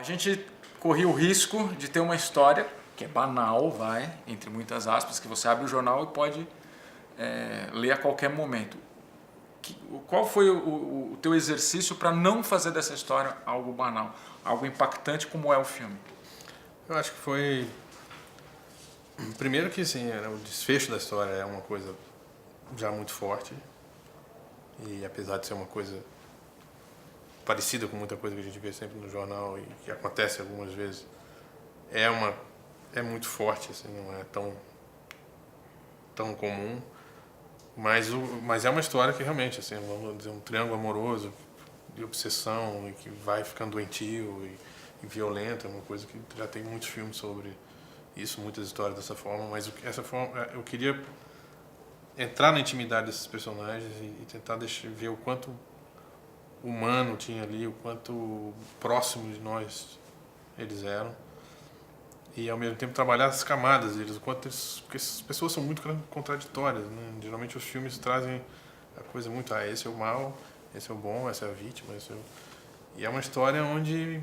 gente corria o risco de ter uma história que é banal, entre muitas aspas, que você abre o jornal e pode ler a qualquer momento. Qual foi o teu exercício para não fazer dessa história algo banal, algo impactante como é o filme? Eu acho que foi... Primeiro que sim, o desfecho da história é uma coisa já muito forte. E apesar de ser uma coisa parecida com muita coisa que a gente vê sempre no jornal e que acontece algumas vezes, é muito forte, assim, não é tão comum. Mas é uma história que realmente, assim, vamos dizer, um triângulo amoroso de obsessão e que vai ficando doentio e violento, é uma coisa que já tem muitos filmes sobre isso, muitas histórias dessa forma, mas eu queria entrar na intimidade desses personagens e tentar ver o quanto humano tinha ali, o quanto próximo de nós eles eram. E ao mesmo tempo trabalhar as camadas deles, porque essas pessoas são muito contraditórias, né? Geralmente os filmes trazem a coisa muito, esse é o mal, esse é o bom, essa é a vítima, e é uma história onde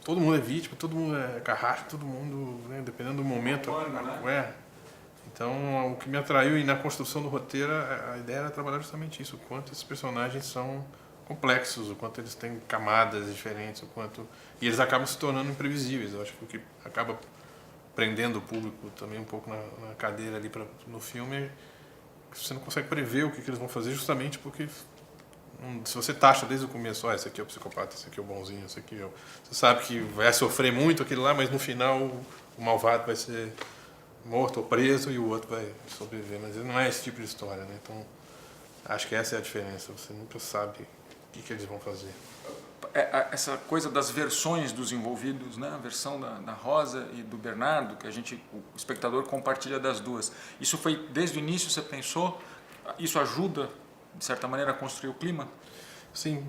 todo mundo é vítima, todo mundo é carrasco, todo mundo, né, dependendo do momento, né? Então, o que me atraiu e na construção do roteiro, a ideia era trabalhar justamente isso, o quanto esses personagens são complexos, o quanto eles têm camadas diferentes, e eles acabam se tornando imprevisíveis. Eu acho que o que acaba prendendo o público também um pouco na cadeira ali no filme é que você não consegue prever o que eles vão fazer, justamente porque se você taxa desde o começo, esse aqui é o psicopata, esse aqui é o bonzinho, esse aqui você sabe que vai sofrer muito aquele lá, mas no final o malvado vai ser morto ou preso e o outro vai sobreviver, mas não é esse tipo de história, né? Então acho que essa é a diferença, você nunca sabe o que eles vão fazer. Essa coisa das versões dos envolvidos, né? A versão da Rosa e do Bernardo, que o espectador compartilha das duas. Isso foi desde o início, você pensou? Isso ajuda, de certa maneira, a construir o clima? Sim,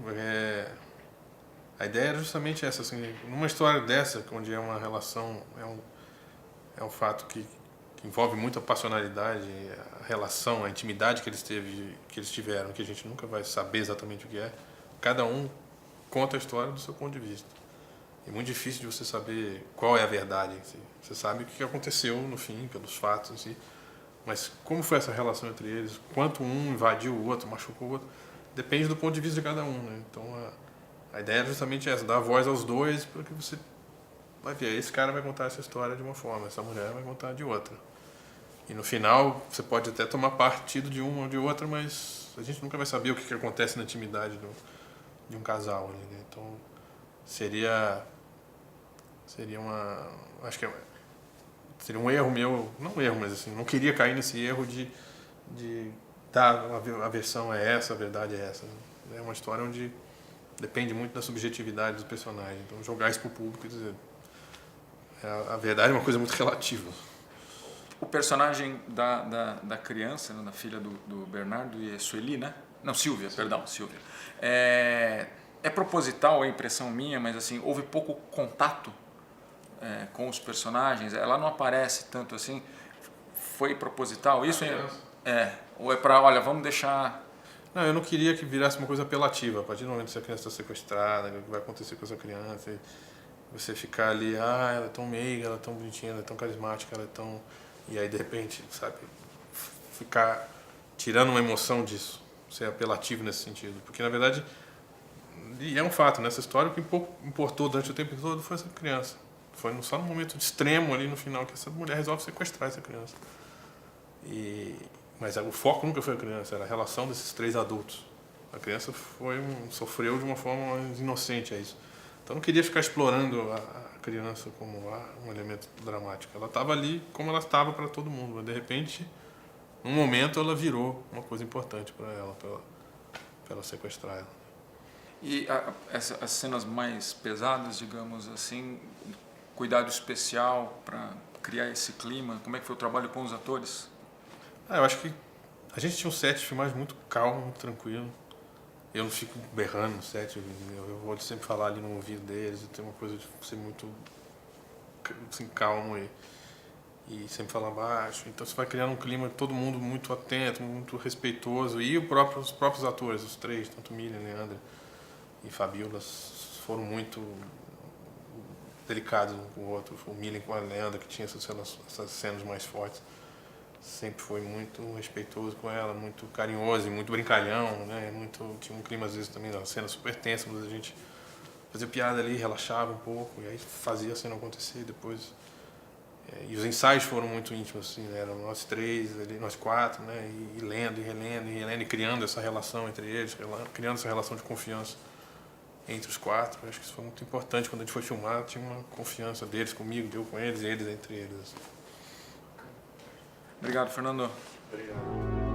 a ideia era justamente essa, assim, numa história dessa, onde é uma relação, é um fato que envolve muita passionalidade, a relação, a intimidade que eles tiveram, que a gente nunca vai saber exatamente o que é. Cada um conta a história do seu ponto de vista. É muito difícil de você saber qual é a verdade. Você sabe o que aconteceu no fim, pelos fatos em si, mas como foi essa relação entre eles, quanto um invadiu o outro, machucou o outro, depende do ponto de vista de cada um, né? Então a ideia é justamente essa, dar voz aos dois, para que você vai ver, esse cara vai contar essa história de uma forma, essa mulher vai contar de outra. E no final, você pode até tomar partido de uma ou de outra, mas a gente nunca vai saber o que acontece na intimidade de um casal ali, né? Então, acho que seria um erro meu, não um erro, mas assim, não queria cair nesse erro de a versão é essa, a verdade é essa. É uma história onde depende muito da subjetividade dos personagens. Então, jogar isso pro público e dizer, a verdade é uma coisa muito relativa. O personagem da criança, da filha do Bernardo e Sueli, né? Não, Silvia, perdão, Silvia. É proposital, a impressão minha, mas assim, houve pouco contato com os personagens. Ela não aparece tanto assim. Foi proposital isso? Ou é para, olha, vamos deixar... Não, eu não queria que virasse uma coisa apelativa. A partir do momento que a criança está sequestrada, o que vai acontecer com essa criança, e você ficar ali, ela é tão meiga, ela é tão bonitinha, ela é tão carismática, ela é tão... E aí, de repente, sabe, ficar tirando uma emoção disso, ser apelativo nesse sentido. Porque, na verdade, e é um fato, nessa história, o que importou durante o tempo todo foi essa criança. Foi só no momento extremo ali no final que essa mulher resolve sequestrar essa criança. Mas o foco nunca foi a criança, era a relação desses três adultos. A criança sofreu de uma forma mais inocente a isso. Então, eu não queria ficar explorando a criança como um elemento dramático. Ela estava ali como ela estava para todo mundo, mas de repente, num momento, ela virou uma coisa importante para ela, para ela sequestrar ela. E as cenas mais pesadas, digamos assim, cuidado especial para criar esse clima, como é que foi o trabalho com os atores? Eu acho que a gente tinha um set de filmagem muito calmo, muito tranquilo. Eu não fico berrando no set, eu vou sempre falar ali no ouvido deles, tem uma coisa de ser muito assim, calmo e sempre falar baixo. Então você vai criando um clima de todo mundo muito atento, muito respeitoso. E os próprios atores, os três, tanto Miriam, Leandra e Fabiola, foram muito delicados um com o outro. O Millen com a Leandra, que tinha essas cenas mais fortes. Sempre foi muito respeitoso com ela, muito carinhoso e muito brincalhão, né? Tinha um clima às vezes também, uma cena super tensa, mas a gente fazia piada ali, relaxava um pouco, e aí fazia a cena acontecer depois. E os ensaios foram muito íntimos, assim, né? Eram nós três, nós quatro, né? E lendo, e relendo, e relendo, e criando essa relação entre eles, criando essa relação de confiança entre os quatro. Eu acho que isso foi muito importante. Quando a gente foi filmar, tinha uma confiança deles comigo, eu com eles, e eles entre eles. Assim. Obrigado, Fernando. Obrigado.